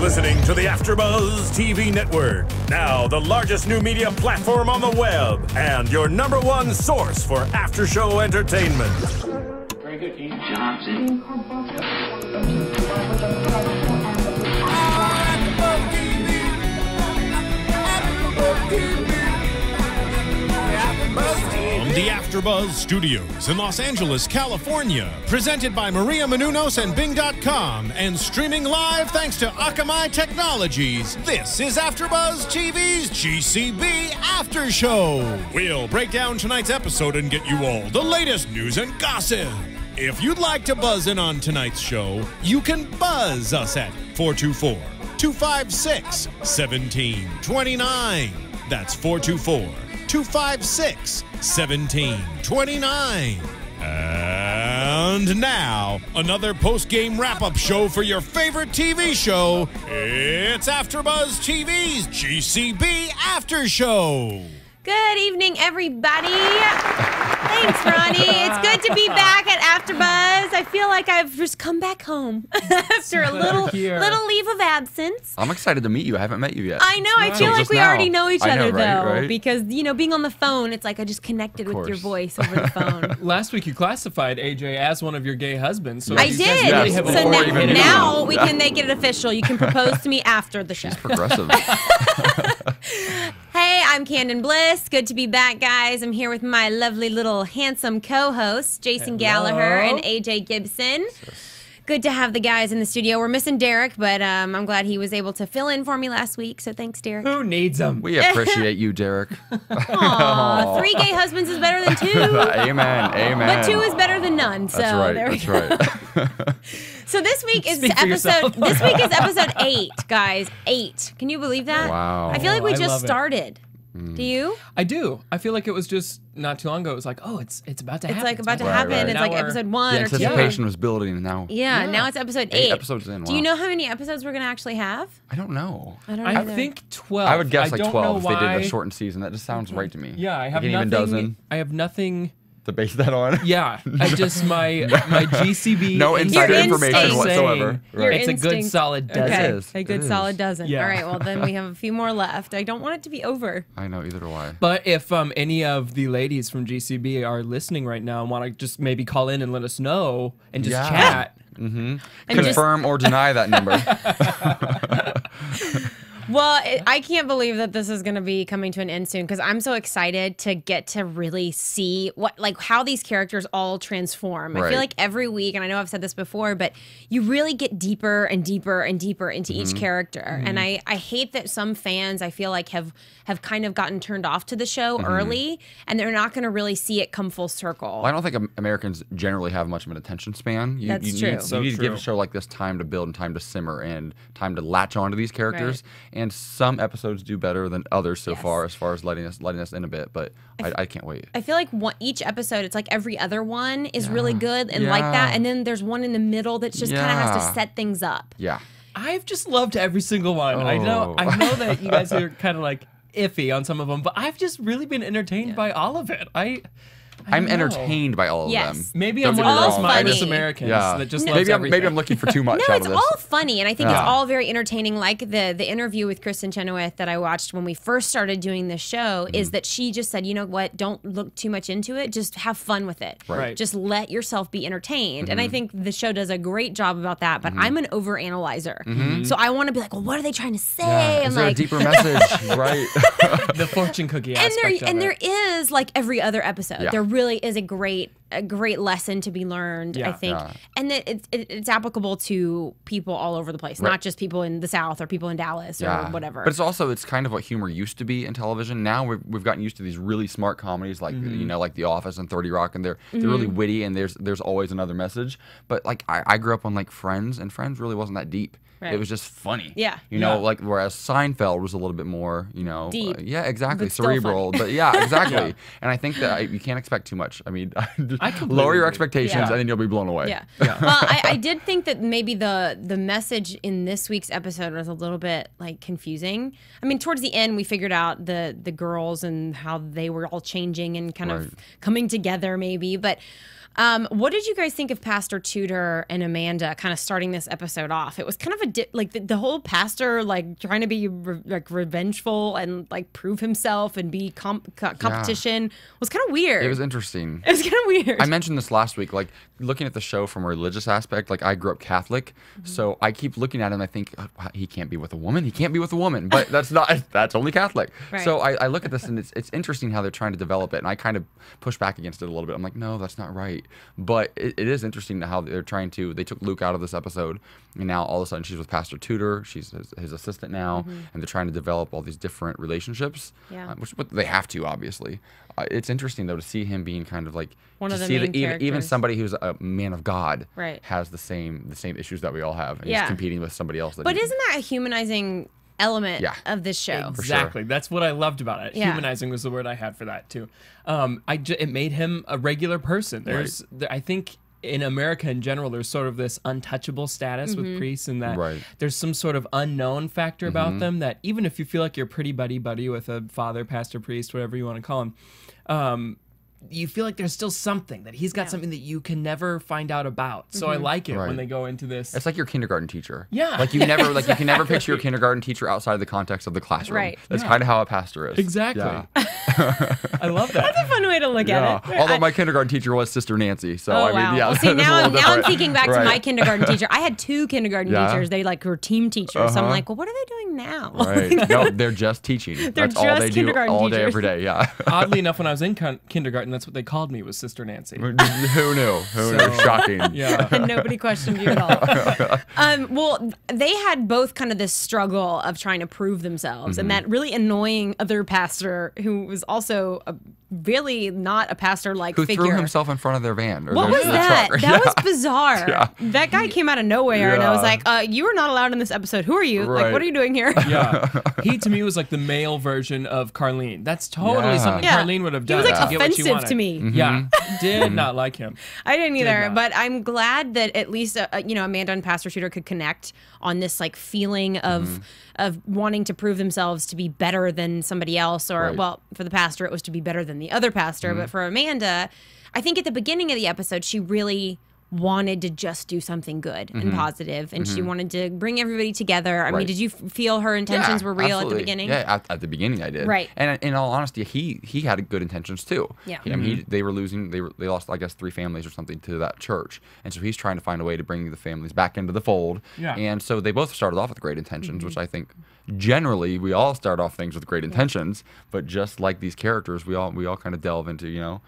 listening to the AfterBuzz TV Network, now the largest new media platform on the web, and your #1 source for after-show entertainment. Very good, Keith Johnson. From the AfterBuzz Studios in Los Angeles, California, presented by Maria Menounos and Bing.com, and streaming live thanks to Akamai Technologies, this is AfterBuzz TV's GCB After Show. We'll break down tonight's episode and get you all the latest news and gossip. If you'd like to buzz in on tonight's show, you can buzz us at 424-256-1729. That's 424-256-1729. And now, another post-game wrap-up show for your favorite TV show. It's AfterBuzz TV's GCB After Show. Good evening, everybody. Thanks, Ronnie. It's good to be back at AfterBuzz. I feel like I've just come back home after a little leave of absence. I'm excited to meet you. I haven't met you yet. I know. I feel like we already know each other, though. Right? Because, you know, being on the phone, it's like I just connected with your voice over the phone. Last week you classified AJ as one of your gay husbands. So I did. Yes, so now we can make it official. You can propose to me after the show. She's progressive. Hey, I'm Camden Bliss. Good to be back, guys. I'm here with my lovely little handsome co-hosts, Jason Gallagher and AJ Gibson. Good to have the guys in the studio. We're missing Derek, but I'm glad he was able to fill in for me last week, so thanks, Derek. Who needs him? We appreciate you, Derek. Aw, 3 gay husbands is better than 2. Amen, amen. But 2 is better than none, so That's right, there we that's go. right. So this week is Speak for yourself. episode 8, guys. 8. Can you believe that? Wow. I feel like we I just love it. started. Do you? I do. I feel like it was just not too long ago. It was like, oh, it's about to happen. It's like about to Right, happen. right. It's Now like we're- episode 1 The or 2. anticipation was building now. Yeah, now it's episode 8. 8 episodes in, Do you wow. know how many episodes we're going to actually have? I don't know. I don't I either. think 12. I would guess like don't 12 if know they did why. a shortened season. That just sounds right to me. Yeah, I have like an nothing. even dozen I have nothing. to base that on. Yeah, I just my GCB. No insider Your information instinct. whatsoever. Your It's a good instinct. solid dozen. Okay, It is. a good It solid is. dozen. Yeah. All right, well, then we have a few more left. I don't want it to be over. I know, either do I. But if any of the ladies from GCB are listening right now and want to just maybe call in and let us know and just Yeah. chat. And Confirm or deny that number. Well, I can't believe that this is going to be coming to an end soon because I'm so excited to get to really see how these characters all transform. I Right. feel like every week, and I know I've said this before, but you really get deeper and deeper and deeper into each character. And I hate that some fans, I feel like, have kind of gotten turned off to the show early, and they're not going to really see it come full circle. Well, I don't think Americans generally have much of an attention span. That's you true. Need, So you need to give true. a show like this time to build and time to simmer and time to latch onto these characters. And some episodes do better than others so Yes. far, as far as letting us in a bit. But I can't wait. I feel like each episode, it's like every other one is really good and like that. Yeah. And then there's one in the middle that just kind of has to Yeah. set things up. Yeah. I've just loved every single one. I know that you guys are kind of like iffy on some of them, but I've just really been entertained by all of it. I'm don't know. entertained by all of Yes. them. Maybe Don't I'm get one me of those wrong. mindless Funny. Americans Yeah. that just loves maybe everything. I'm looking for too much No, out it's of this. all funny, and I think it's Yeah. all very entertaining. Like the interview with Kristen Chenoweth that I watched when we first started doing this show is that she just said, you know what, don't look too much into it, just have fun with it. Right. Just let yourself be entertained. And I think the show does a great job about that, but I'm an overanalyzer. So I want to be like, well, what are they trying to say? Yeah. And Is there a like, deeper message? Right. the fortune cookie and aspect of there it. is like every other episode. Yeah. There really is a great lesson to be learned, I Yeah. think, Yeah. and that it's applicable to people all over the place, Right. not just people in the South or people in Dallas or whatever. But it's kind of what humor used to be in television. Now we've gotten used to these really smart comedies like like The Office and 30 Rock, and they're really witty, and there's always another message. But like I grew up on like Friends, and Friends really wasn't that deep. Right. It was just funny. Yeah. You know, like whereas Seinfeld was a little bit more, Deep, yeah, exactly, but still cerebral. But yeah, exactly. And I think that you can't expect too much. I mean, completely lower your agree. expectations, Yeah. and then you'll be blown away. Yeah. Well, I did think that maybe the message in this week's episode was a little bit like confusing. I mean, towards the end, we figured out the girls and how they were all changing and kind of Right. coming together, maybe. But What did you guys think of Pastor Tudor and Amanda kind of starting this episode off? It was kind of like the whole pastor like trying to be like revengeful and like prove himself and be competition was kind of weird. It was interesting. It was kind of weird. I mentioned this last week, like looking at the show from a religious aspect, like I grew up Catholic, so I keep looking at him, I think, oh, he can't be with a woman, but that's only Catholic. Right. So I look at this and it's interesting how they're trying to develop it, and I kind of push back against it a little bit. I'm like, no, that's not right. But it is interesting how they're trying to, they took Luke out of this episode, and now all of a sudden she's with Pastor Tudor, she's his assistant now, and they're trying to develop all these different relationships, which they have to, obviously. It's interesting, though, to see him being kind of like, one of the see main that even characters. somebody who's a man of God Right. has the same issues that we all have, and Yeah. he's competing with somebody else. But isn't that a humanizing element of this show? Exactly. That's what I loved about it. Yeah. Humanizing was the word I had for that too. It made him a regular person. I think in America in general, there's sort of this untouchable status with priests, and that there's some sort of unknown factor about them that even if you feel like you're pretty buddy with a father, pastor, priest, whatever you want to call him, you feel like there's still something that he's got something that you can never find out about. So I like it when they go into this. It's like your kindergarten teacher. Yeah. Like you can never picture your kindergarten teacher outside of the context of the classroom. Right. That's kind of how a pastor is. Exactly. Yeah. I love that. That's a fun way to look at it. Although my kindergarten teacher was Sister Nancy, so Oh, I mean, wow. yeah. Well, see, that's a now little I'm different. thinking back to Right. my kindergarten teacher. I had 2 kindergarten teachers. They like were team teachers. So I'm like, well, what are they doing now? Right. No, they're just teaching. That's all just they do kindergarten all day, teachers. every day. Yeah. Oddly enough, when I was in kindergarten, that's what they called me, was Sister Nancy. Who knew? Who knew? Shocking. Yeah. And nobody questioned you at all. Well, they had both kind of this struggle of trying to prove themselves, and that really annoying other pastor who was also really not a pastor-like Who figure. threw himself in front of their van? Or What their was that? truck. That was bizarre. That guy came out of nowhere, and I was Yeah. like, "You are not allowed in this episode. Who are you? Like, Right. what are you doing here?" Yeah. He, to me, was like the male version of Carlene. That's totally Yeah. something Yeah. Carlene would have He done. was like to get what she offensive to wanted. me. Yeah. Did not like him. I didn't either, not. but I'm glad that at least Amanda and Pastor Tudor could connect on this like feeling of wanting to prove themselves to be better than somebody else, or Right. well, for the pastor it was to be better than the other pastor, but for Amanda, I think at the beginning of the episode she really wanted to just do something good and positive, and she wanted to bring everybody together. I mean, Right. did you feel her intentions were real at the absolutely. beginning? Yeah, at the beginning I did. Right. And in all honesty, he had good intentions too. Yeah. I mean, they lost, I guess, 3 families or something to that church, and so he's trying to find a way to bring the families back into the fold. Yeah. And so they both started off with great intentions, which I think generally we all start off things with great intentions, but just like these characters, we all kind of delve into,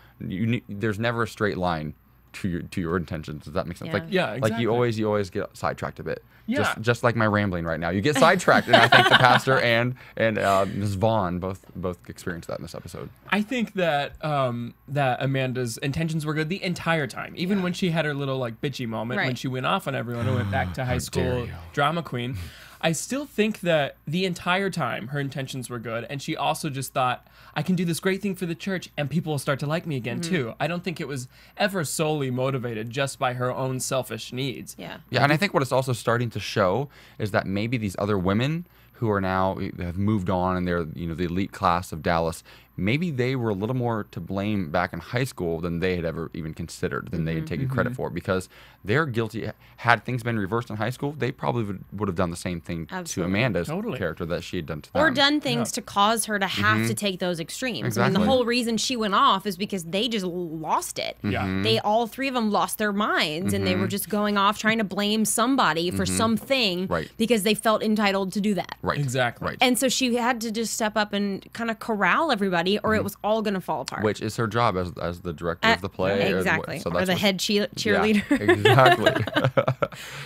there's never a straight line to your intentions. Does that make sense? Yeah. Like, Yeah, like exactly. you always get sidetracked a bit. Yeah. Just like my rambling right now, you get sidetracked, and I think the pastor and Ms. Vaughn both experienced that in this episode. I think that that Amanda's intentions were good the entire time, even when she had her little like bitchy moment when Right. she went off on everyone and went back to high school drama queen. I still think that the entire time her intentions were good, and she also just thought, I can do this great thing for the church and people will start to like me again too. I don't think it was ever solely motivated just by her own selfish needs. Yeah. Yeah, and I think what it's also starting to show is that maybe these other women who are now have moved on and they're the elite class of Dallas, maybe they were a little more to blame back in high school than they had ever even considered, than they had taken credit for, because they're guilty. Had things been reversed in high school, they probably would have done the same thing Absolutely. to Amanda's Totally. character that she had done to them. Or done things to cause her to have to take those extremes. I mean, Exactly. the whole reason she went off is because they just lost it. Yeah. They all 3 of them lost their minds, and they were just going off trying to blame somebody for something Right. because they felt entitled to do that. Right. Exactly. Right. And so she had to just step up and kind of corral everybody, or it was all going to fall apart. Which is her job as the director of the play. Exactly. So Or that's the what- head cheerleader. Yeah, exactly.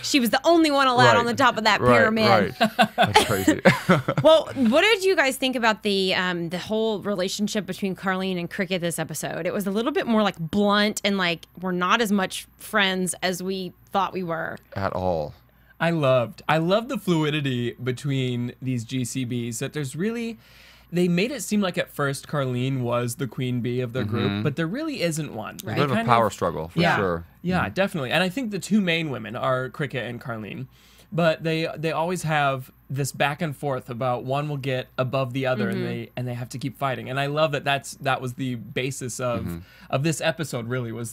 She was the only one allowed on the top of that pyramid. Right. That's crazy. Well, what did you guys think about the whole relationship between Carlene and Cricket this episode? It was a little bit more like blunt, and like we're not as much friends as we thought we were. At all. I loved the fluidity between these GCBs, that there's really, they made it seem like at first Carlene was the queen bee of the group, but there really isn't one. A bit of a power struggle, for sure. Yeah, definitely. And I think the 2 main women are Cricket and Carlene, but they always have this back and forth about one will get above the other, and they have to keep fighting. And I love that that was the basis of this episode. Really, was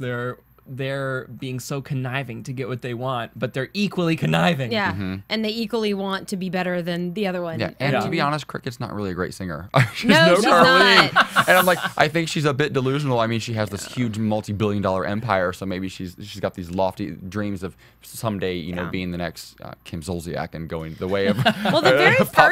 they're being so conniving to get what they want, but they're equally conniving. Yeah, and they equally want to be better than the other one. Yeah, and to be honest, Cricket's not really a great singer. No, she's not. And I'm like, I think she's a bit delusional. I mean, she has this huge multi-billion-dollar empire, so maybe she's got these lofty dreams of someday, you know, being the next Kim Zolciak and going the way of well, the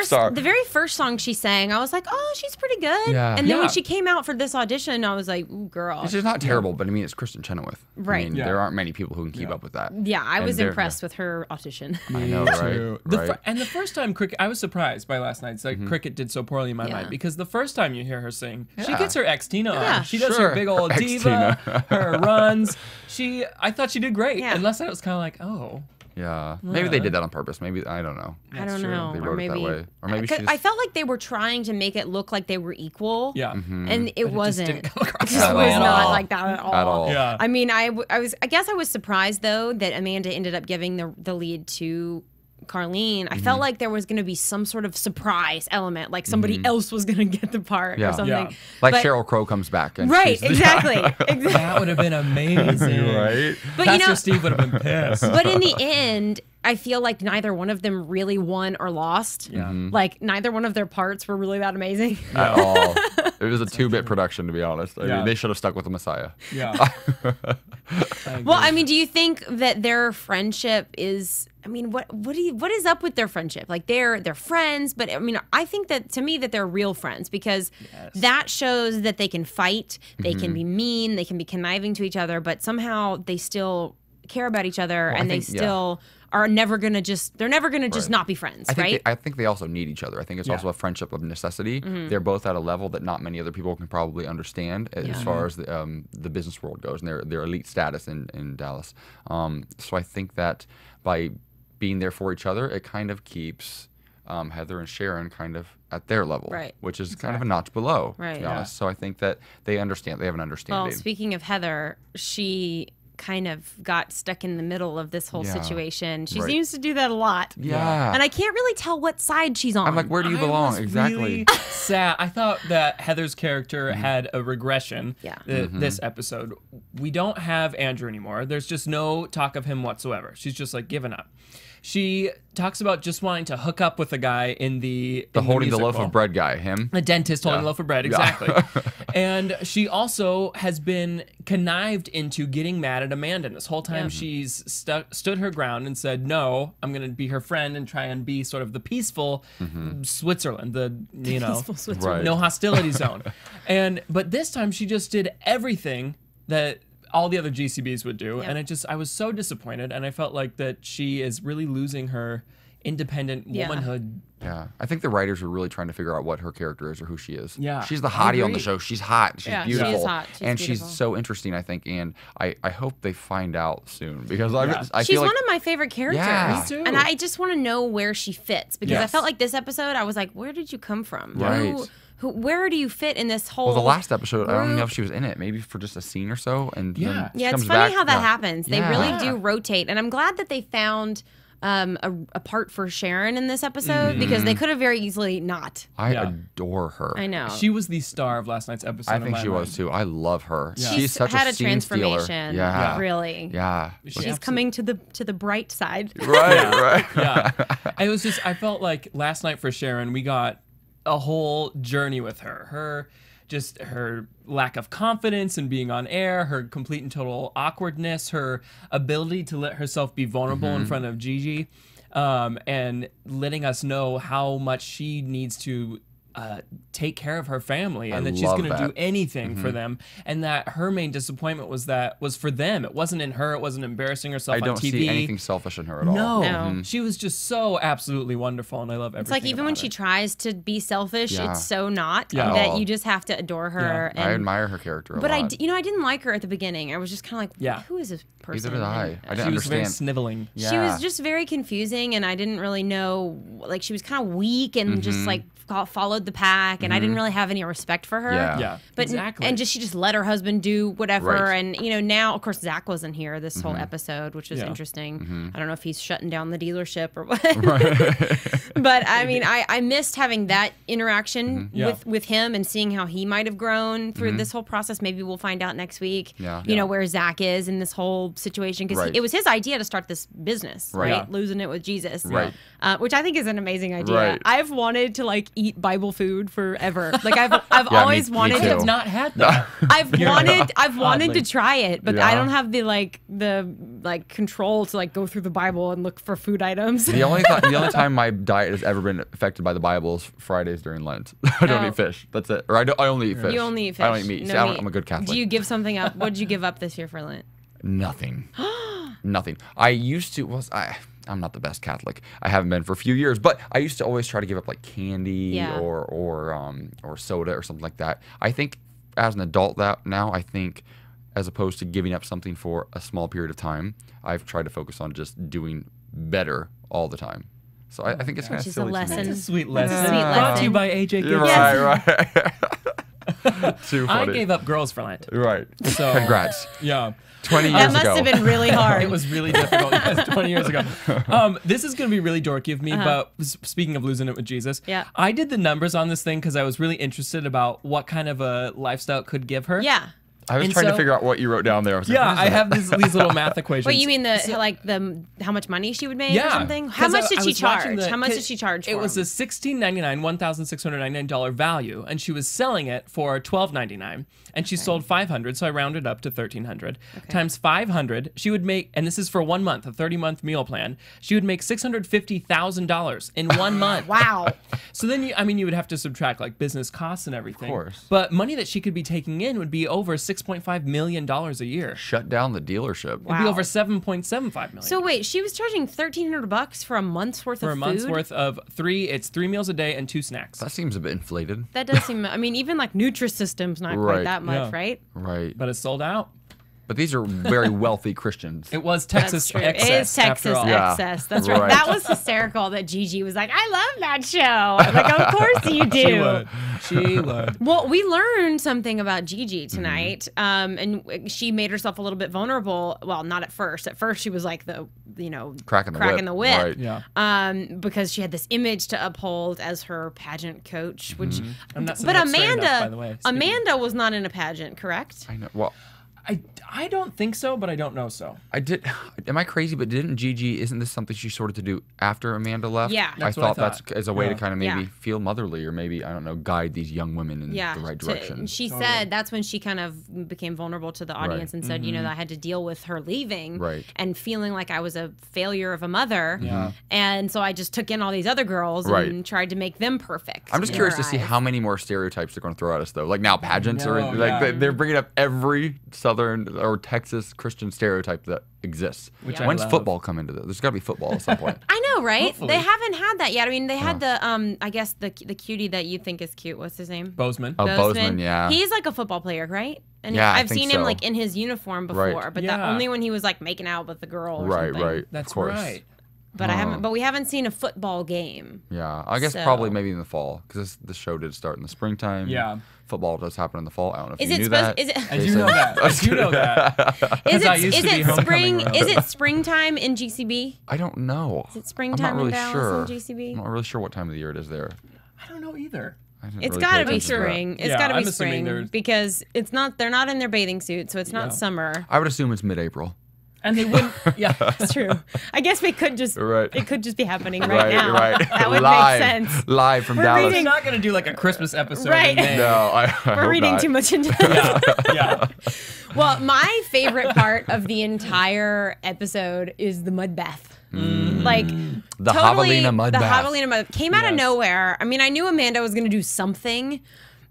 star. very first song she sang, I was like, oh, she's pretty good. Yeah. And then when she came out for this audition, I was like, ooh, girl. She's not terrible, but I mean, it's Kristen Chenoweth. Right. I mean, there aren't many people who can keep up with that. Yeah, I was they're- impressed with her audition. I know, right? Right. And the first time Cricket, I was surprised by last night's Cricket did so poorly in my mind, because the first time you hear her sing, she gets her ex-Tina on. She does her big old diva, her runs. I thought she did great. Yeah. And last night it was kind of like, oh. Yeah, maybe they did that on purpose. Maybe I don't know. I don't know. They wrote it that way, or maybe 'cause I felt like they were trying to make it look like they were equal. Yeah. And it wasn't. didn't come across It that was way at not all. like that at all. At all. Yeah. I mean, I guess I was surprised though that Amanda ended up giving the lead to Carlene. I felt like there was going to be some sort of surprise element, like somebody else was going to get the part Yeah. or something. Yeah. Like But- Sheryl Crow comes back, and Right, she's the- exactly. Exactly. That would have been amazing. right? But Pastor Steve would have been pissed. But in the end, I feel like neither one of them really won or lost. Yeah. Like neither one of their parts were really that amazing. At all. It was a 2-bit production, to be honest. I Yeah. mean, they should have stuck with the Messiah. Yeah. Well, I mean, do you think that their friendship is? I mean, what is up with their friendship? Like they're friends, but I mean, I think that to me that they're real friends because that shows that they can fight, they can be mean, they can be conniving to each other, but somehow they still care about each other and they still are never gonna just not be friends, right? I think they also need each other. I think it's also a friendship of necessity. They're both at a level that not many other people can probably understand as far as the business world goes and their elite status in Dallas. So I think that by being there for each other, it kind of keeps Heather and Sharon kind of at their level, Right. which is kind of a notch below, Right. to be honest. So I think that they understand. They have an understanding. Well, speaking of Heather, she kind of got stuck in the middle of this whole situation. She Right. seems to do that a lot. Yeah. And I can't really tell what side she's on. I'm like, where do you belong? was Exactly. Really sad. I thought that Heather's character had a regression. Yeah. This episode, we don't have Andrew anymore. There's just no talk of him whatsoever. She's just like given up. She talks about just wanting to hook up with a guy in the holding the loaf musical. of bread guy, him. A dentist holding a loaf of bread, exactly. And she also has been connived into getting mad at Amanda. And this whole time she's stood her ground and said, no, I'm going to be her friend and try and be sort of the peaceful Switzerland, Peaceful Switzerland. Right. no hostility zone. But this time she just did everything that all the other GCBs would do. Yep. And I was so disappointed. And I felt like that she is really losing her independent womanhood. Yeah, I think the writers are really trying to figure out what her character is or who she is. Yeah, she's the I hottie on the agree. show. She's hot. She's Yeah, she is beautiful. hot. She's and beautiful. she's so interesting, I think. And I hope they find out soon because I She's feel like one of my favorite characters. Yeah. Me too. And I just want to know where she fits because I Yes. felt like this episode, I was like, where did you come from? Right. Where do you fit in this whole well, the last episode, I don't know group? if she was in it, maybe for just a scene or so. And Yeah. then she Yeah, it's comes funny back. how that Yeah. happens. They Yeah. really do rotate. And I'm glad that they found a part for Sharon in this episode because they could have very easily not. I Yeah. adore her. I know. She was the star of last night's episode. I in think my she was mind. too. I love her. Yeah. She's such had a a scene stealer. transformation. Yeah. Really. Yeah. She's coming to the bright side. Right. Right. Yeah. I felt like last night for Sharon, we got a whole journey with her. Her lack of confidence in being on air, her complete and total awkwardness, her ability to let herself be vulnerable in front of Gigi, and letting us know how much she needs to take care of her family and that she's love going to do that. anything for them, and that her main disappointment was for them. It wasn't in her. It wasn't embarrassing herself I on don't TV. see anything selfish in her at all. No, No. she was just so absolutely wonderful, and I love everything. It's like even when about she it. tries to be selfish, Yeah. it's so not Yeah. that Oh. you just have to adore her. Yeah. I And, admire her character a but lot. I didn't like her at the beginning. I was just kind of like, Yeah. who is this person? Neither did I. And, I didn't She was very understand. sniveling. Yeah. She was just very confusing, and I didn't really know. Like she was kind of weak and just like followed the pack, and I didn't really have any respect for her. Yeah. But exactly. and she just let her husband do whatever. Right. And now, of course, Zach wasn't here this whole episode, which is interesting. I don't know if he's shutting down the dealership or what. But I mean, I missed having that interaction with him and seeing how he might have grown through this whole process. Maybe we'll find out next week. You know where Zach is in this whole situation, because it was his idea to start this business, right? Losing it with Jesus, which I think is an amazing idea. Right. I've wanted to like eat Bible food forever. Like I've always wanted me I too. have not had that. I've wanted Oddly. to try it, but I don't have the control to like go through the Bible and look for food items. The only time my diet has ever been affected by the Bible is Fridays during Lent. I don't eat fish. That's it. Or I only eat fish. You only eat fish. I don't eat meat. No See, meat. I'm a good Catholic. Do you give something up? What did you give up this year for Lent? Nothing. Nothing. I used to. I'm not the best Catholic. I haven't been for a few years, but I used to always try to give up like candy or soda or something like that. I think as an adult now, I think as opposed to giving up something for a small period of time, I've tried to focus on just doing better all the time. So I think it's kind of Which is a silly. lesson. It's a sweet lesson. Sweet Brought to you lesson. by AJ Gibson. Right. Too funny. I gave up girls for Lent. Right. So Congrats. Yeah. 20 That years must ago. have been really hard. It was really difficult. Yes, 20 years ago. This is going to be really dorky of me, but speaking of losing it with Jesus, I did the numbers on this thing because I was really interested about what kind of a lifestyle it could give her. Yeah. I was And trying to so- figure out what you wrote down there. I was like, Yeah, what is I that? have these little math equations. Wait, you mean how much money she would make or Yeah. something? How 'Cause much did I she was watching charge? How much did she charge for It was them? a $16.99, $1,699 value, and she was selling it for $12.99, and she sold 500, so I rounded up to 1,300 times 500. She would make, and this is for 1 month, a 30-month meal plan. She would make $650,000 in 1 month. Wow. So then you would have to subtract like business costs and everything. Of course. But money that she could be taking in would be over $6.5 million a year. Shut down the dealership. It'd be over $7.75 million. So wait, she was charging $1,300 for a month's worth for of a month's food? worth of it's 3 meals a day and 2 snacks. That seems a bit inflated. That does seem. I mean, even like Nutrisystem's not quite Right. that much, Yeah. right? Right. But it's sold out. But these are very wealthy Christians. It was That's Texas true. excess. It is after Texas all. Yeah. excess. That's right. Right. That was hysterical that Gigi was like, I love that show. I'm like, of course you do. She would. Well, we learned something about Gigi tonight, and she made herself a little bit vulnerable. Well, not at first. At first, she was like Cracking the whip. Right. Yeah. Because she had this image to uphold as her pageant coach, which. I'm not But sitting up straight Amanda, enough, by the way. Speaking. Amanda was not in a pageant, correct? I know. Well, I don't think so, but I don't know so. I did. Am I crazy? But didn't Gigi? Isn't this something she started to do after Amanda left? Yeah. That's what I that's thought. as a way to Yeah. kind of maybe Yeah. feel motherly, or maybe I don't know, guide these young women in the right direction. She said that's when she kind of became vulnerable to the audience and said, that I had to deal with her leaving Right. and feeling like I was a failure of a mother. Yeah. And so I just took in all these other girls Right. and tried to make them perfect. I'm just in curious her to see eyes. how many more stereotypes they're going to throw at us, though. Like now, pageants No, are like yeah. they're bringing up every Southern or Texas Christian stereotype that exists. Which I When's love. football come into this? There's got to be football at some point. I know, right? Hopefully. They haven't had that yet. I mean, they had the I guess the cutie that you think is cute. What's his name? Bozeman. Oh, Bozeman, yeah. He's like a football player, right? And Yeah, I I've think seen him so. like in his uniform before, Right. but Yeah. that only when he was like making out with the girl or Right, something. right. That's of course. right. But we haven't seen a football game. Yeah, I guess So- probably maybe in the fall because the show did start in the springtime. Yeah. Football does happen in the fall. I don't know if Is you it knew supposed? that. Is it? I do know that. I do know that. Is 'Cause I used to be homecoming spring? round. Is it springtime in GCB? I don't know. Is it I'm springtime not really in Dallas sure. and GCB? I'm not really sure what time of the year it is there. I don't know either. I didn't It's really got pay to be attention to that. spring. It's Yeah, got to be I'm assuming spring there's- because it's not. They're not in their bathing suit, so it's not Yeah. summer. I would assume it's mid-April. And they wouldn't. Yeah. It's true. I guess we could just. Right. It could just be happening right now. right. That would live, make sense. Live from We're Dallas. reading- We're not going to do like a Christmas episode Right. in May. No, I We're hope reading not. too much into this. Yeah. Well, my favorite part of the entire episode is the mud bath. Like The totally, Javelina mud the bath. Javelina mud came out of Yes. nowhere. I mean, I knew Amanda was going to do something,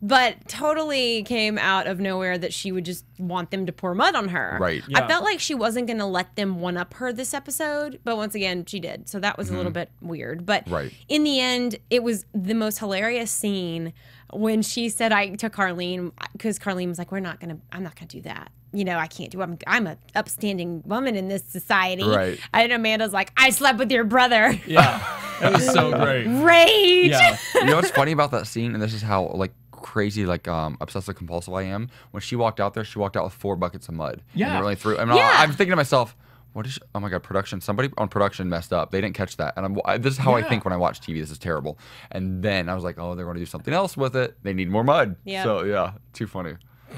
but totally came out of nowhere that she would just want them to pour mud on her. Right. I Yeah. felt like she wasn't going to let them one up her this episode, but once again, she did. So that was a little bit weird. But Right. in the end, it was the most hilarious scene when she said to Carlene, because Carlene was like, I'm not gonna do that. I can't do it. I'm a upstanding woman in this society. Right. And Amanda's like, I slept with your brother. Yeah. That was so great. Rage. Yeah. You know what's funny about that scene, and this is how like crazy like obsessive compulsive I am. When she walked out there, she walked out with 4 buckets of mud. Yeah. And really through. Yeah. I'm thinking to myself, what is? Oh my God, production! Somebody on production messed up. They didn't catch that, and this is how I think when I watch TV. This is terrible. And then I was like, oh, they're going to do something else with it. They need more mud. Yeah. So yeah, too funny.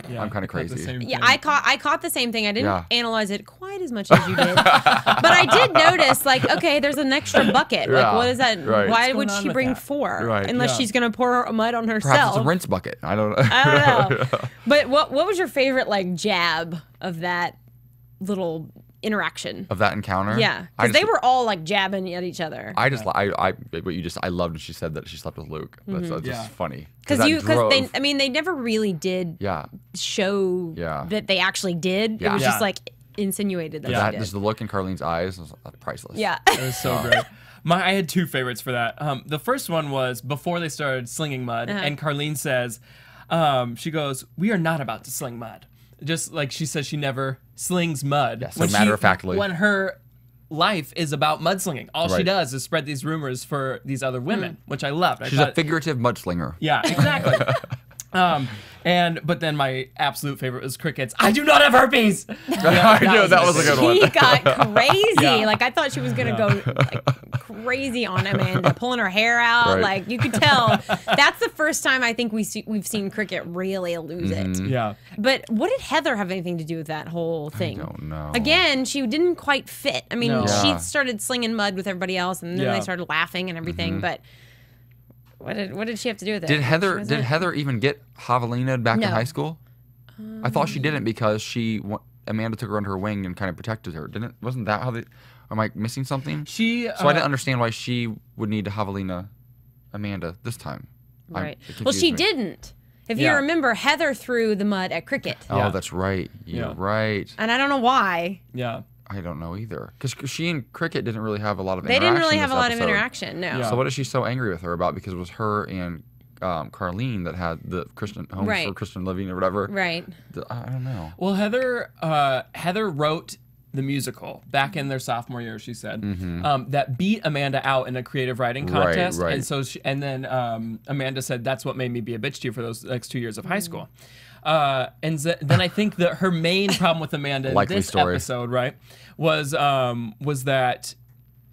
Yeah, I'm kind of I thought the crazy. same Yeah, thing. I caught the same thing. I didn't Yeah. analyze it quite as much as you did, but I did notice, like, okay, there's an extra bucket. Like, Yeah, what is that? right. Why What's would going on she with bring that? 4? Right. Unless Yeah. she's gonna pour mud on Perhaps herself. it's a rinse bucket. I don't know. I don't know. But what was your favorite like jab of that little interaction? Of that encounter. Yeah, I because they just- were all like jabbing at each other. I just I loved when she said that she slept with Luke. That's just Yeah. funny. Because that they, drove- I mean, they never really did yeah. show Yeah. that they actually did. It Yeah. was Yeah. just like insinuated that Yeah. they That did. just the look in Carlene's eyes was priceless. Yeah. It was so great. I had 2 favorites for that. The first one was before they started slinging mud, and Carlene says, she goes, "We are not about to sling mud." Just like she says, she never slings mud. Yes, so matter-of-factly. When her life is about mudslinging, all she Right. does is spread these rumors for these other women, which I loved. She's a figurative mudslinger. Yeah, exactly. But then my absolute favorite was Cricket's. I do not have herpes. I knew that was a good one. He got crazy. Yeah. Like I thought she was gonna go like crazy on Amanda, pulling her hair out. Right. Like you could tell. That's the first time I think we've seen Cricket really lose it. Yeah. But what did Heather have anything to do with that whole thing? I don't know. Again, she didn't quite fit. I mean, No. she Yeah. started slinging mud with everybody else, and then Yeah. they started laughing and everything. But what did she have to do with it? Did Heather She wasn't- Heather even get Javelina back No. in high school? I thought she didn't because Amanda took her under her wing and kind of protected her. Wasn't that how they? Am I missing something? She. So I didn't understand why she would need to Javelina Amanda this time. Right. It Well, confused she me. didn't. If you Yeah. remember, Heather threw the mud at Cricket, Oh, Yeah. that's right. You're Yeah. right. and I don't know why. Yeah. I don't know either. Because she and Cricket didn't really have a lot of They interaction. didn't really have this a lot of episode. interaction. No. Yeah. So what is she so angry with her about? Because it was her and Carlene that had the Christian Homes for Right. Christian Living or whatever. Right. I don't know. Well, Heather wrote the musical back in their sophomore year. She said that beat Amanda out in a creative writing contest, right. and so then Amanda said that's what made me be a bitch to you for those next 2 years of high school. Then I think that her main problem with Amanda in Likely this story. episode, right, was that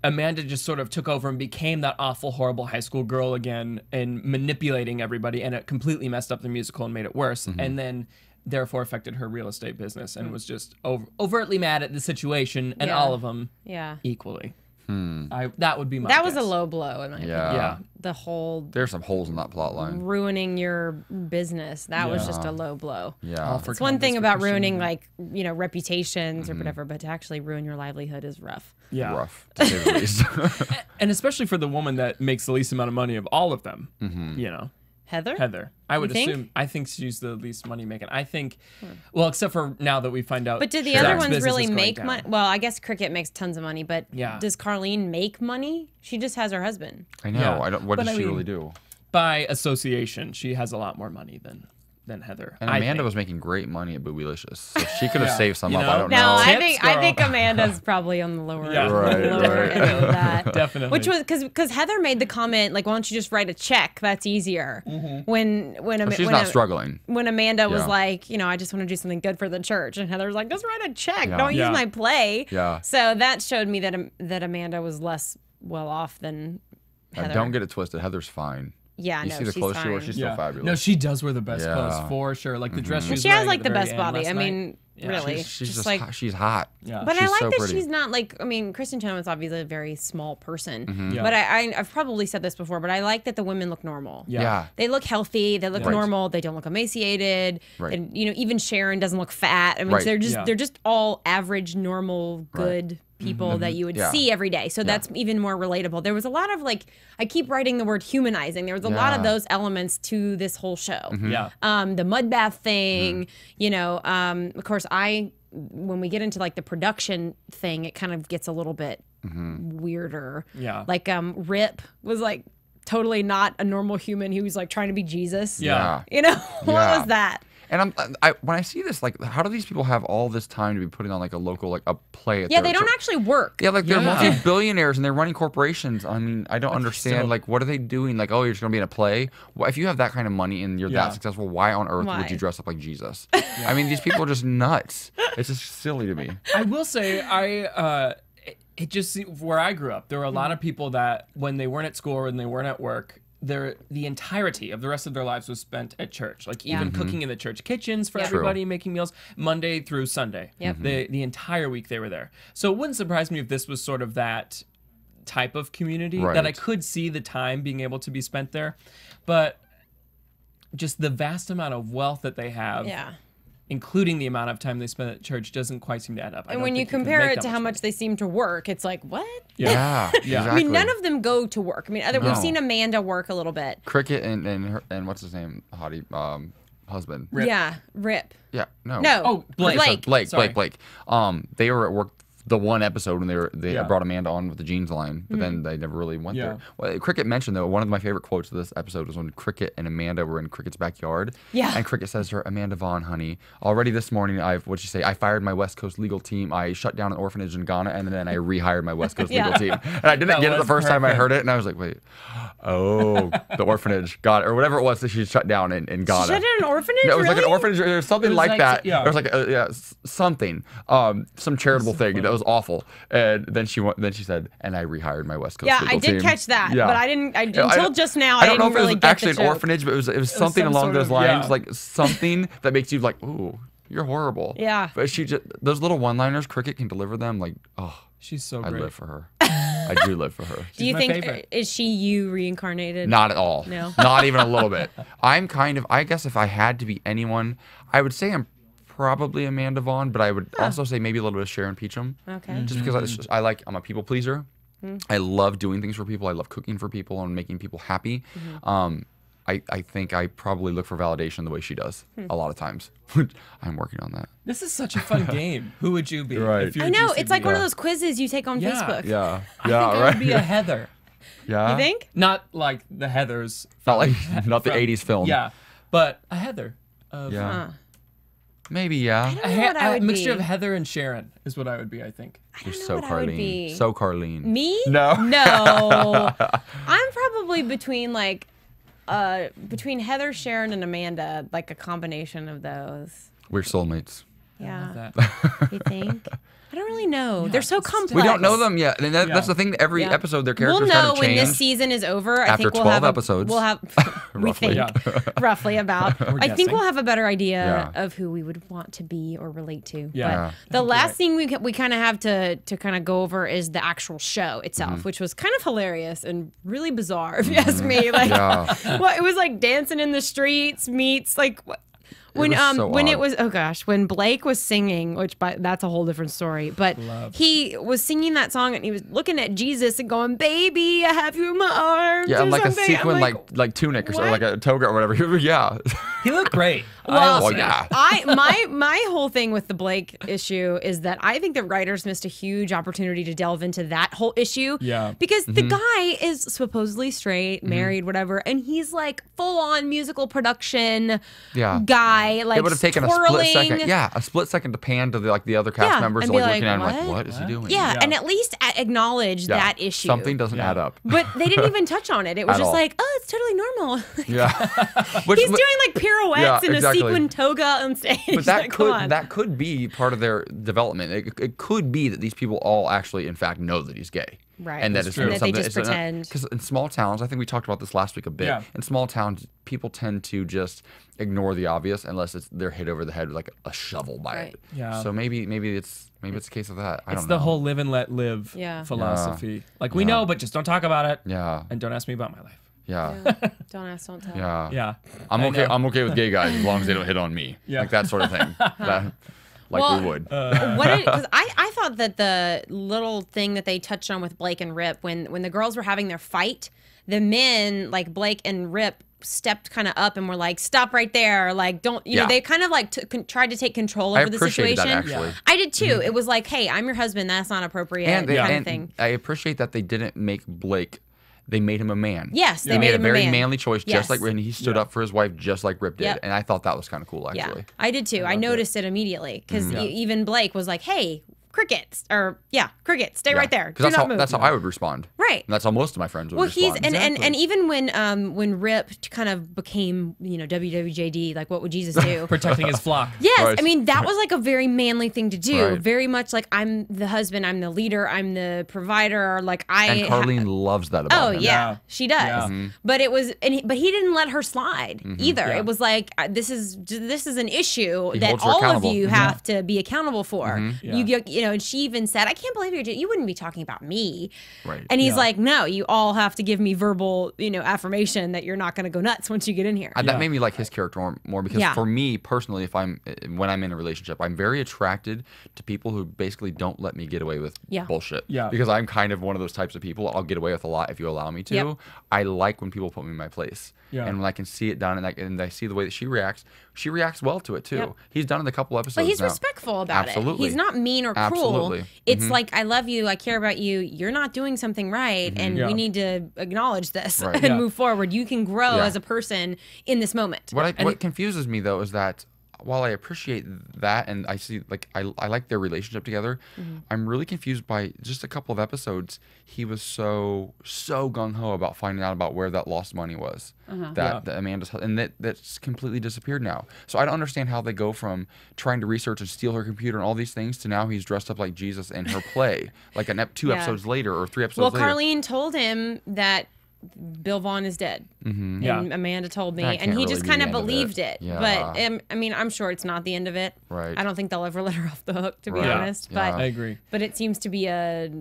Amanda just sort of took over and became that awful, horrible high school girl again and manipulating everybody, and it completely messed up the musical and made it worse. And then therefore affected her real estate business and was just overtly mad at the situation and Yeah. all of them Yeah. equally. That would be my That was a guess. low blow in my opinion. Yeah. The whole There's some holes in that plot line. ruining your business. That was Yeah. just a low blow. Yeah. All for It's one thing convents for about Christian ruining living. like, reputations or whatever, but to actually ruin your livelihood is rough. Yeah. Rough, to say the least. And especially for the woman that makes the least amount of money of all of them, Heather? Heather. I would think? assume. I think she's the least money making. I think, well, except for now that we find out. But did the Zach's other ones business really is going make down. money? Well, I guess Cricket makes tons of money, but Yeah. does Carlene make money? She just has her husband. I know. Yeah. I don't. What But does I she mean- really do? By association, she has a lot more money than Heather. And I Amanda think. was making great money at Boobylicious, so she could have Yeah. saved some You up. know? I don't No, know. I Tips, think girl. Amanda's probably on the lower, Yeah. Right, lower right. end of that. Definitely. Which was because Heather made the comment like, "Why don't you just write a check? That's easier." When She's not struggling. When Amanda was Yeah. like, I just want to do something good for the church, and Heather was like, "Just write a check. Yeah. Don't Yeah. use my play." Yeah. So that showed me that Amanda was less well off than Heather. Don't get it twisted. Heather's fine. Yeah, You no, see the she's clothes she wears. fine. She's so fabulous. No, she does wear the best Yeah. clothes for sure. Like the dress she But was she has wearing like at the very best end body. last I night. mean, Yeah. really, she's just just like. she's hot. Yeah. But I She's like so that pretty. she's not like. I mean, Kristen Chenoweth's obviously a very small person. Yeah. But I've probably said this before, but I like that the women look normal. Yeah. They look healthy. They look Right. normal. They don't look emaciated. Right. And even Sharon doesn't look fat. I mean, Right. Yeah. they're just all average, normal, good people that you would Yeah. see every day. So that's even more relatable. There was a lot of I keep writing the word humanizing. There was a lot of Yeah. those elements to this whole show. Yeah. The mud bath thing, of course, when we get into like the production thing, it kind of gets a little bit weirder. Yeah. Like Rip was totally not a normal human. He was like trying to be Jesus. Yeah. What Yeah. was that? And when I see this, like, how do these people have all this time to be putting on like a local like a play? At Yeah, they don't actually work. Yeah, like they're multi-billionaires and they're running corporations. I mean, I don't understand. Like, what are they doing? Like, oh, you're just gonna be in a play. Well, if you have that kind of money and you're that successful, why on earth would you dress up like Jesus? I mean, these people are just nuts. It's just silly to me. I will say, it just where I grew up, there were a lot of people that when they weren't at school or when they weren't at work, the entirety of the rest of their lives was spent at church, like even cooking in the church kitchens for everybody, making meals Monday through Sunday. The entire week they were there. So it wouldn't surprise me if this was sort of that type of community that I could see the time being able to be spent there, but just the vast amount of wealth that they have. Including the amount of time they spend at church doesn't quite seem to add up. And when you compare it to how much they seem to work, it's like, what? Yeah. I mean, none of them go to work. I mean, we've seen Amanda work a little bit. Cricket and what's his name? Hottie, husband. Rip. Yeah, Rip. Yeah, no. No. Blake. Blake. They were at work the one episode when they brought Amanda on with the jeans line, but then they never really went there. Well, Cricket mentioned, though, one of my favorite quotes of this episode was when Cricket and Amanda were in Cricket's backyard. Yeah. And Cricket says to her, Amanda Vaughn, honey, already this morning, what'd she say? I fired my West Coast legal team. I shut down an orphanage in Ghana, and then I rehired my West Coast legal team. And I didn't get it the first time I heard it, and I was like, wait, the orphanage, got it, or whatever it was that she shut down in Ghana. She shut down an orphanage? No, it was really? like an orphanage or something like that. Yeah. It was like something, some charitable thing that was awful. And then she said, and I rehired my West Coast legal team. I did catch that, but I didn't until just now. I don't know didn't if really it was get actually the an joke. orphanage, but it was something some along sort those of- lines, yeah. like something that makes you like, ooh, you're horrible. Yeah. But those little one-liners, Cricket can deliver them. Like, oh, She's so I great. live for her. I do live for her. Do you my think favorite. is she you reincarnated? Not at all. No. Not even a little bit. I'm kind of, I guess if I had to be anyone, I would say I'm probably Amanda Vaughn, but I would also say maybe a little bit of Sharon Peachum. Okay. Just because I'm a people pleaser. I love doing things for people. I love cooking for people and making people happy. I think I probably look for validation the way she does a lot of times. I'm working on that. This is such a fun game. Who would you be? Right. If you I were know GCB? it's like one of those quizzes you take on Yeah. Facebook. Yeah. I Yeah. think I would be a Heather. Yeah. You think? Not like the Heathers. Not like not the '80s film. Yeah, but a Heather. Of, Yeah. Maybe. Yeah. I don't know what I would mixture be. of Heather and Sharon is what I would be, I think. You're know so what I would Carlene. be. So Carlene. Me? No. No. I'm probably between between Heather, Sharon, and Amanda, like a combination of those. We're soulmates. Yeah. That. You think? I don't really know. They're so complex. We don't know them yet, and that's Yeah. the thing. Every Yeah. episode, their We'll characters know kind of when change. this season is over. I After think we'll 12 have episodes. We'll have we Roughly. think roughly about. I think guessing. we'll have a better idea Yeah. of who we would want to be or relate to. Yeah. But the last thing we kind of have to kind of go over is the actual show itself, which was kind of hilarious and really bizarre, if you ask me. Like, Yeah. well, it was like dancing in the streets meets like. When was so when it odd. was when Blake was singing, that's a whole different story. But he was singing that song and he was looking at Jesus and going, "Baby, I have you in my arms." Yeah, or and like a something. I'm sequin, like tunic or something, what? like a toga or whatever. Yeah. He looked great. Well, yeah. my whole thing with the Blake issue is that I think the writers missed a huge opportunity to delve into that whole issue. Yeah. Because the guy is supposedly straight, married, whatever, and he's like full on musical production Yeah. guy. Like It would have taken a twirling. split second. Yeah, a split second to pan to the other cast Yeah, members, and like be looking like, at him, like, what? what is he doing? Yeah, Yeah. and at least acknowledge Yeah. that issue. Something doesn't add up. But they didn't even touch on it. It was At just all. like, oh, it's totally normal. Yeah. Which, He's doing like pirouettes Yeah, in exactly. a sequin toga on stage. But that Like, come on. could be part of their development. It could be that these people all actually, in fact, know that he's gay. Right. And that That's it's true. And that they something just pretend. Because in small towns, I think we talked about this last week a bit. Yeah. In small towns, people tend to just ignore the obvious unless they're hit over the head with like a shovel by Right. it. Yeah. So maybe it's a case of that. I It's don't the know. whole live and let live Yeah. philosophy. Like, we know, but just don't talk about it. Yeah. And don't ask me about my life. Yeah. Don't ask, don't tell. Yeah. Yeah. I'm I okay. know. I'm okay with gay guys as long as they don't hit on me. Yeah. Like that sort of thing. Like Well, we would. Because I thought that the little thing that they touched on with Blake and Rip, when the girls were having their fight, the men, like Blake and Rip, stepped kind of up and were like, stop right there. Like, don't, you know, Yeah. they kind of like tried to take control I over the appreciated situation. that actually. I did too. It was like, hey, I'm your husband. That's not appropriate. And, kind and of thing. I appreciate that they didn't make Blake they made him a man. Yes, they He made made a him very man. manly choice, just like and he stood Yeah. up for his wife just like Rip did. Yep. And I thought that was kind of cool, actually. Yeah, I did too. I noticed it immediately because even Blake was like, "Hey, crickets," or cricket, stay right there. Do Because not move. that's how I would respond. Right. And that's how most of my friends would Well, respond. and even when Rip kind of became WWJD, like what would Jesus do? Protecting his flock. Yes, Right. I mean that was like a very manly thing to do. Right. Very much like I'm the husband, I'm the leader, I'm the provider. Like And Carlene loves that about Oh him. yeah, Yeah. she does. Yeah. Mm-hmm. But it was, but he didn't let her slide either. Yeah. It was like this is an issue He that holds her all of accountable. you have to be accountable for. Yeah. You know, and she even said, "I can't believe you wouldn't be talking about me." Right. And he's Yeah. like, "No, you all have to give me verbal, affirmation that you're not going to go nuts once you get in here." That made me like his character more because Yeah. for me personally, when I'm in a relationship, I'm very attracted to people who basically don't let me get away with bullshit. Yeah. Because I'm kind of one of those types of people. I'll get away with a lot if you allow me to. Yep. I like when people put me in my place. Yeah. And when I can see it done and I see the way that she reacts well to it too. Yep. He's done it a couple episodes But he's now. respectful about Absolutely. it. He's not mean or cruel. Absolutely. It's like, I love you, I care about you, you're not doing something right, and Yeah. we need to acknowledge this Right. and Yeah. move forward. You can grow Yeah. as a person in this moment. What confuses me though is that while I appreciate that and I see I like their relationship together, I'm really confused by just a couple of episodes. He was so gung ho about finding out about where that lost money was. That Amanda's, and that's completely disappeared now. So I don't understand how they go from trying to research and steal her computer and all these things to now he's dressed up like Jesus in her play, like two Yeah. episodes later or 3 Well, episodes later. Carlene told him that Bill Vaughn is dead. Mm-hmm. Yeah. And Amanda told me, That and can't he really just be kind the of end of it. believed it. Yeah. But I mean, I'm sure it's not the end of it. Right. I don't think they'll ever let her off the hook, to be Right. honest. Yeah. But I agree. But it seems to be a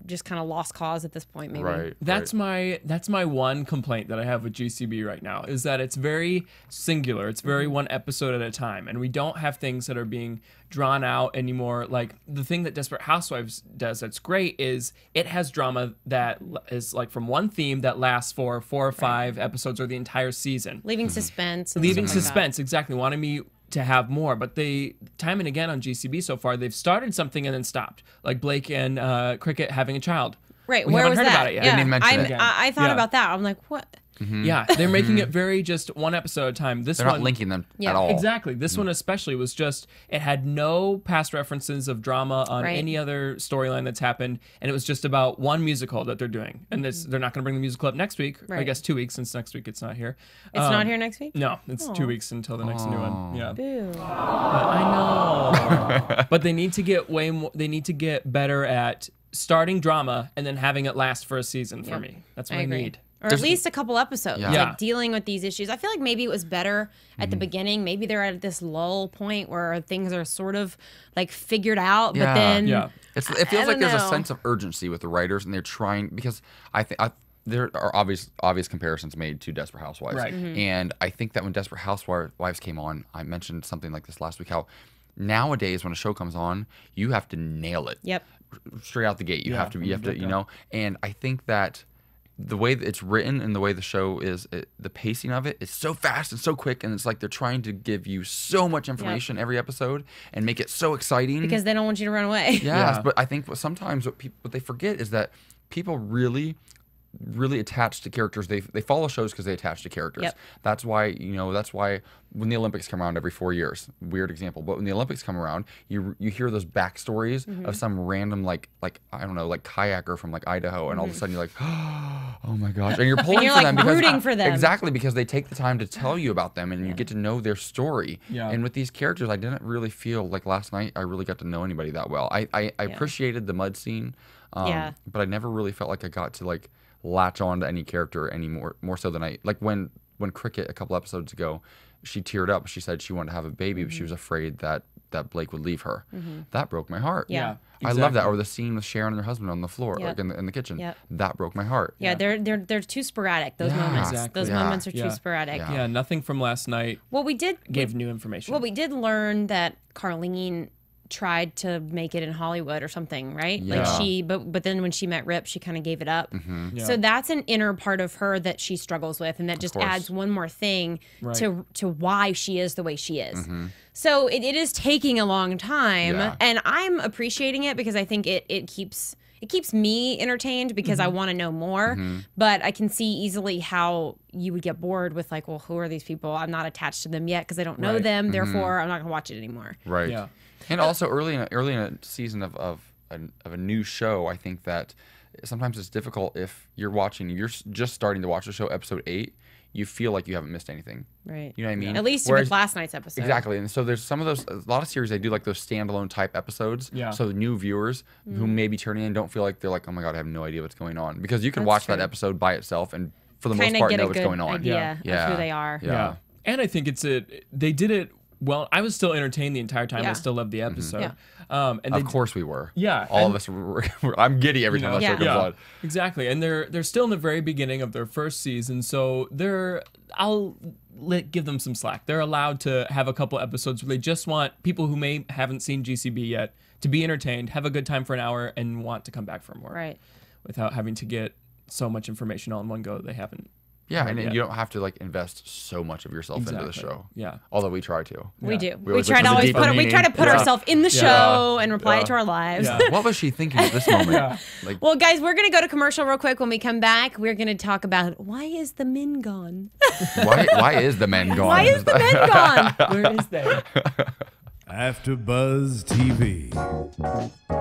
just kind of lost cause at this point, maybe. Right. That's my one complaint that I have with GCB right now is that it's very singular. It's very one episode at a time, and we don't have things that are being drawn out anymore. Like the thing that Desperate Housewives does that's great is it has drama that is like from one theme that lasts for 4 or 5 episodes or the entire season. Leaving suspense. And Leaving stuff like that. suspense, exactly. Wanting me to have more, but they time and again on GCB so far they've started something and then stopped. Like Blake and Cricket having a child. Right. We Where haven't was heard that? about it yet. Yeah. Didn't even mention it. I thought Yeah. about that. I'm like, what? Yeah, they're making it very just one episode at a time. This They're one not linking them Yeah. at all. Exactly. This one especially was just it had no past references of drama on Right. any other storyline that's happened, and it was just about one musical that they're doing. And they're not going to bring the musical up next week. I Right. guess 2 weeks since next week it's not here. It's not here next week? No, it's 2 weeks until the next new one. Yeah. Boo. I know. But they need to get way more. They need to get better at starting drama and then having it last for a season for me. That's what I agree. need. Or at least a couple episodes, Yeah. Yeah. like dealing with these issues. I feel like maybe it was better at the beginning. Maybe they're at this lull point where things are sort of like figured out, Yeah. but then Yeah. It feels like don't there's know. a sense of urgency with the writers, and they're trying because I think there are obvious comparisons made to Desperate Housewives, Right. And I think that when Desperate Housewives came on, I mentioned something like this last week. How nowadays when a show comes on, you have to nail it. Yep. Straight out the gate, you Yeah, have to, and I think that the way that it's written and the way the show is, the pacing of it is so fast and so quick, and it's like they're trying to give you so much information every episode and make it so exciting because they don't want you to run away. Yes, Yeah. but I think sometimes what they forget is that people really attach to characters. They follow shows because they attach to characters. Yep. That's why when the Olympics come around every 4 years, weird example, but when the Olympics come around, you hear those backstories of some random like I don't know, like kayaker from like Idaho, and all of a sudden you're like, oh my gosh, and you're pulling you're, for like, them because rooting for them. exactly because they take the time to tell you about them and you get to know their story. Yeah. And with these characters, I didn't really feel like last night I really got to know anybody that well. I appreciated the mud scene, Yeah. but I never really felt like I got to like latch on to any character any more so than I like when Cricket a couple episodes ago, she teared up. She said she wanted to have a baby, but she was afraid that Blake would leave her. That broke my heart. Yeah. I love that. exactly. Or the scene with Sharon and her husband on the floor, Yep. like in the kitchen. Yep. That broke my heart. Yeah, they're too sporadic. Those Yeah. moments. Exactly. Those Yeah. moments are too Yeah. sporadic. Yeah. Yeah, nothing from last night Well, we did gave new information. Well, we did learn that Carlene tried to make it in Hollywood or something, right? Yeah. Like but then when she met Rip, she kind of gave it up. Yeah. So that's an inner part of her that she struggles with, and that just course. adds one more thing Right. to why she is the way she is. So it is taking a long time, Yeah. and I'm appreciating it because I think it keeps me entertained because I want to know more. But I can see easily how you would get bored with like, well, who are these people? I'm not attached to them yet because I don't know Right. them. Therefore, I'm not gonna watch it anymore. Right. Yeah. And also early in a season of a new show, I think that sometimes it's difficult if you're just starting to watch the show, episode 8, you feel like you haven't missed anything. Right. You know what I mean? At least Whereas- with last night's episode. Exactly. And so there's some of those, a lot of series, they do like those standalone type episodes. Yeah. So the new viewers who may be turning in don't feel like they're like, oh my God, I have no idea what's going on. Because you can That's watch true. that episode by itself and for the most Kind of part get know a what's good going on. idea Yeah. of who they are. Yeah. And I think they did it well. I was still entertained the entire time. Yeah. I still loved the episode. Yeah. And Of course we were. Yeah, All and- of us were, I'm giddy every time that show comes on. exactly. And they're still in the very beginning of their first season, so I'll give them some slack. They're allowed to have a couple episodes where they just want people who haven't seen GCB yet to be entertained, have a good time for an hour, and want to come back for more. Right. Without having to get so much information all in one go that they haven't. Yeah, and Yeah. you don't have to like invest so much of yourself into the Exactly. show. Yeah. Although we try to. We Yeah. do. We We always try look to for the always deeper put we try to meaning. put Yeah. ourselves in the show and reply Yeah. to our lives. Yeah. What was she thinking at this moment? Like, Well, guys, we're going to go to commercial real quick. When we come back, we're going to talk about why is the men gone? why is the man gone? Why is the men gone? Where is they? AfterBuzz TV.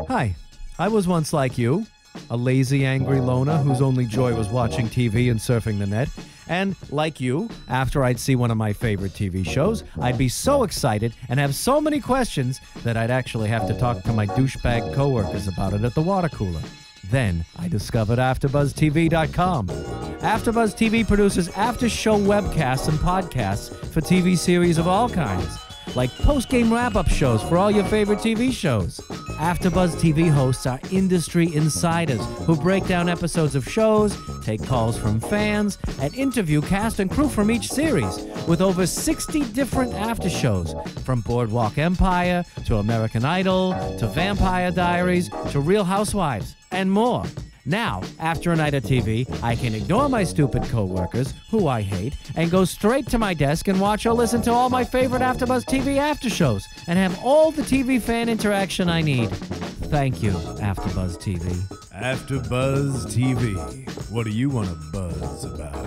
Hi, I was once like you, a lazy, angry loner whose only joy was watching TV and surfing the net. And like you, after I'd see one of my favorite TV shows, I'd be so excited and have so many questions that I'd actually have to talk to my douchebag coworkers about it at the water cooler. Then I discovered AfterBuzzTV.com. AfterBuzz TV produces after-show webcasts and podcasts for TV series of all kinds, like post-game wrap-up shows for all your favorite TV shows. AfterBuzz TV hosts are industry insiders who break down episodes of shows, take calls from fans, and interview cast and crew from each series, with over 60 different after shows, from Boardwalk Empire to American Idol to Vampire Diaries to Real Housewives, and more. Now, after a night of TV, I can ignore my stupid coworkers, who I hate, and go straight to my desk and watch or listen to all my favorite AfterBuzz TV after shows, and have all the TV fan interaction I need. Thank you, AfterBuzz TV. AfterBuzz TV. What do you want to buzz about?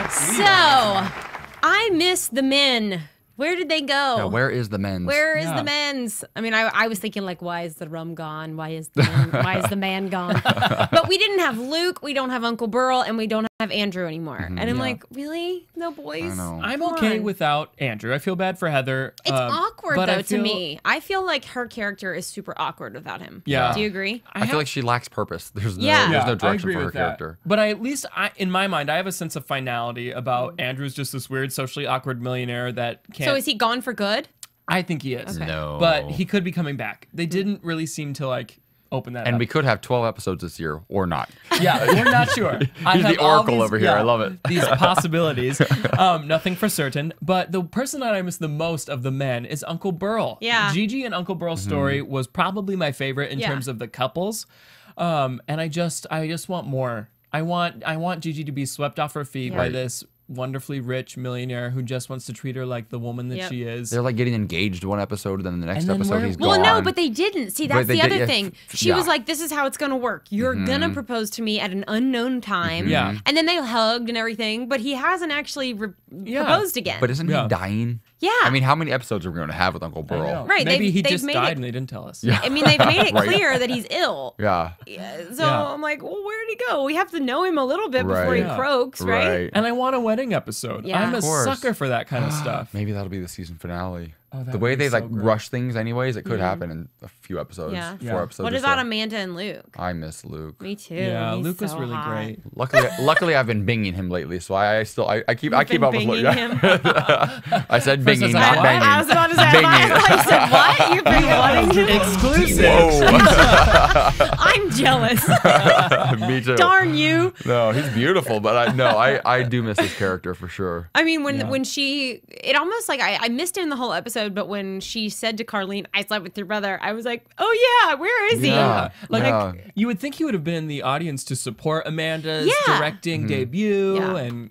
So, I miss the men. Where did they go? Yeah, where is the men's? Where is Yeah. the men's? I mean, I was thinking like, why is the rum gone? Why is the man gone? But we didn't have Luke, we don't have Uncle Burl, and we don't have Andrew anymore. And I'm like, really? No boys? I know. I'm Come okay on. without Andrew. I feel bad for Heather. It's awkward but though I to feel- me. I feel like her character is super awkward without him. Yeah. Do you agree? I feel like she lacks purpose. There's no, Yeah. there's no I direction agree for her with that. character. But at least in my mind, I have a sense of finality about Andrew's just this weird, socially awkward millionaire that can't. So is he gone for good? I think he is. Okay. No. But he could be coming back. They didn't really seem to like open that And up. we could have 12 episodes this year or not. Yeah, we're not sure. I He's have the all oracle over here. I love it. These possibilities. Nothing for certain. But the person that I miss the most of the men is Uncle Burl. Yeah. Gigi and Uncle Burl's story was probably my favorite in Yeah. terms of the couples. And I just want more. I want Gigi to be swept off her feet Yeah. by Right. this wonderfully rich millionaire who just wants to treat her like the woman that Yep. she is. They're like getting engaged one episode, then the next And then episode where- he's Well, gone. no, but they didn't. See, But that's they the did- other yeah, thing. She yeah. was like, this is how it's going to work. You're going to propose to me at an unknown time. Yeah. And then they hugged and everything, but he hasn't actually Yeah. proposed again. But isn't Yeah. he dying? Yeah. I mean, how many episodes are we going to have with Uncle I know. Burl? Right, Maybe they've- he they've just made died it- and they didn't tell us. I mean, they've made it Right. clear that he's ill. Yeah. So Yeah. I'm like, well, where did he go? We have to know him a little bit before he Right. Yeah. croaks, right? Right. And I want a wedding episode. Yeah. I'm a Of course. sucker for that kind of stuff. Maybe that'll be the season finale. Oh, that the would way be they so like great. rush things, anyways, it could happen in a few episodes, Yeah. 4 Yeah. episodes. What or about so. Amanda and Luke? I miss Luke. Me too. Yeah, He's Luke was so really hot. great. Luckily, I've been binging him lately, so I keep You've keep been up with binging Luke. him? I said First binging, I not said, banging. I was about to say, Binging. I thought you said what? You've been wanting to? Exclusive. Whoa. I'm jealous. Me too. Darn you. No, he's beautiful, but I do miss his character for sure. I mean, when she, it almost like I missed it in the whole episode, episode, but when she said to Carlene, "I slept with your brother," I was like, "Oh yeah, where is he?" Like you would think he would have been in the audience to support Amanda's directing debut, and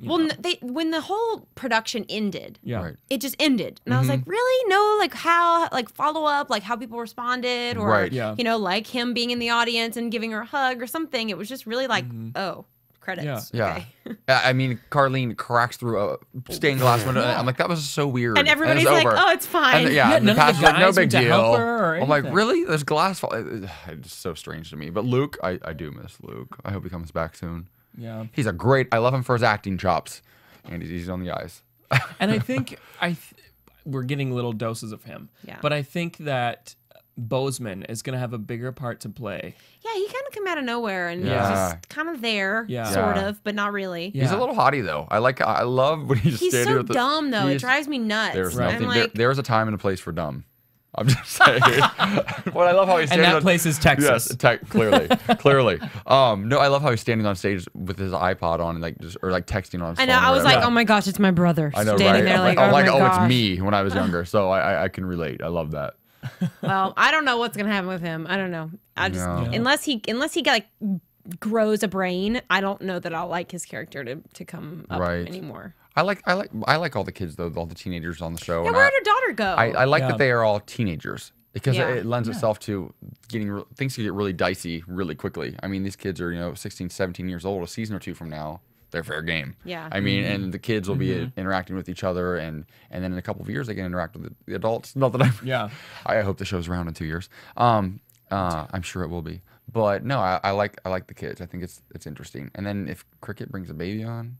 when the whole production ended, Right. it just ended, and I was like, really? No, like how, like follow up, like how people responded, or you know, like him being in the audience and giving her a hug or something. It was just really like, oh. Credits. Yeah. Okay. I mean, Carlene cracks through a stained glass window. I'm like, that was so weird. And everybody's like, oh, it's fine. And and the pastor's like, no big deal. I'm like, anything. really? There's glass fall. It's so strange to me. But Luke, I do miss Luke. I hope he comes back soon. Yeah. He's a great, I love him for his acting chops. And he's on the ice. And I think we're getting little doses of him. Yeah. But I think that Bozeman is going to have a bigger part to play. Yeah, he kind of came out of nowhere and Yeah. he's just kind of there, sort of, but not really. Yeah. He's a little hottie, though. I love when he's He's standing so with the... dumb, though. It drives me nuts. There's I'm nothing. like, There's a time and a place for dumb. I'm just saying. Well, I love how he's And standing that on, place is Texas. Yes, clearly. No, I love how he's standing on stage with his iPod on, and like texting on his I phone. know. I was like, whatever. oh my gosh, it's my brother. I know, standing right? there like, I'm oh like, my gosh. it's me when I was younger, so I can relate. I love that. Well, I don't know what's gonna happen with him. I don't know. I just unless he like grows a brain, I don't know that I'll like his character to come up anymore. I like all the kids though, all the teenagers on the show. Yeah, and where'd her daughter go? I like that they are all teenagers because Yeah. it lends itself to getting things can get really dicey really quickly. I mean, these kids are 16, 17 years old. A season or two from now, they're fair game. Yeah. I mean, and the kids will be interacting with each other, and then in a couple of years they can interact with the adults. Not that I hope the show's around in 2 years. I'm sure it will be. But no, I like the kids. I think it's interesting. And then if Cricket brings a baby on,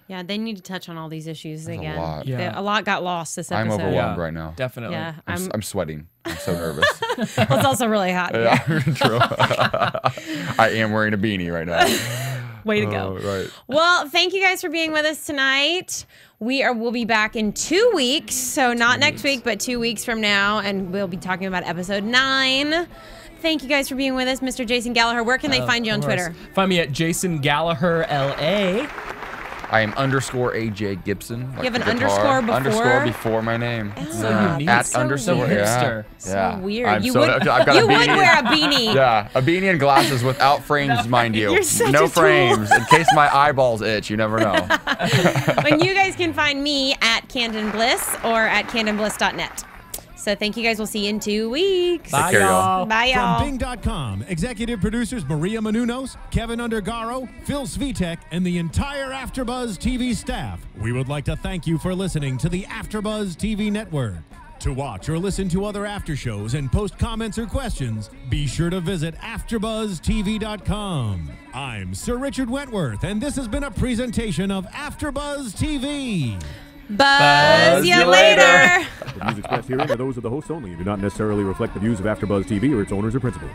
yeah, they need to touch on all these issues again. a lot. Yeah. A lot got lost this I'm episode. overwhelmed right now. Definitely. Yeah, I'm sweating. I'm so nervous. well, it's also really hot. Yeah, true. I am wearing a beanie right now. Way to go. Right. Well, thank you guys for being with us tonight. We'll be back in 2 weeks. So not next week, but 2 weeks from now. And we'll be talking about episode 9. Thank you guys for being with us, Mr. Jason Gallagher. Where can they find you on Twitter? Find me at Jason Gallagher LA. I am _AJ Gibson. Like You have an the guitar. underscore before? Underscore before my name. So unique. At So underscore. hipster. So weird. I'm You so- would I've got a you would beanie. wear a beanie. Yeah, a beanie and glasses without frames, mind you. You're such no a tool. frames, in case my eyeballs itch. You never know. And you guys can find me at Candon Bliss or at candonbliss.net. So thank you guys. We'll see you in 2 weeks. Bye, care, y'all. y'all. Bye, y'all. From Bing.com, executive producers Maria Menounos, Kevin Undergaro, Phil Svitek, and the entire AfterBuzz TV staff. We would like to thank you for listening to the AfterBuzz TV network. To watch or listen to other after shows and post comments or questions, be sure to visit AfterBuzzTV.com. I'm Sir Richard Wentworth, and this has been a presentation of AfterBuzz TV. Buzz you later. The views expressed herein are those of the hosts only and do not necessarily reflect the views of AfterBuzz TV or its owners or principals.